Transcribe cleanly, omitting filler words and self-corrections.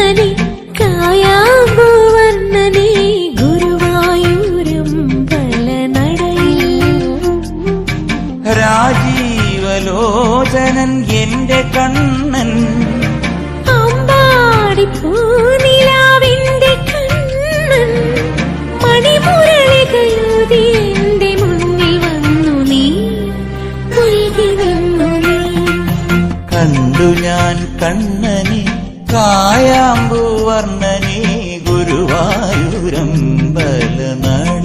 കണ്ണനെ കായാമ്പൂവർണ്ണനെ ഗുരുവായൂരമ്പലനടയിൽ രാജീവലോചനൻ എന്റെ കണ്ണൻ അമ്പാടിപ്പൂനിലാവിന്റെ കണ്ണൻ മണിമുരളികയൂതി എന്റെ മുന്നിൽ വന്നു നീ പുൽകി നിന്നു നീ കണ്ടു ഞാൻ കണ്ണനെ കായാമ്പൂവർണ്ണനെ ഗുരുവായൂരമ്പലനടയിൽ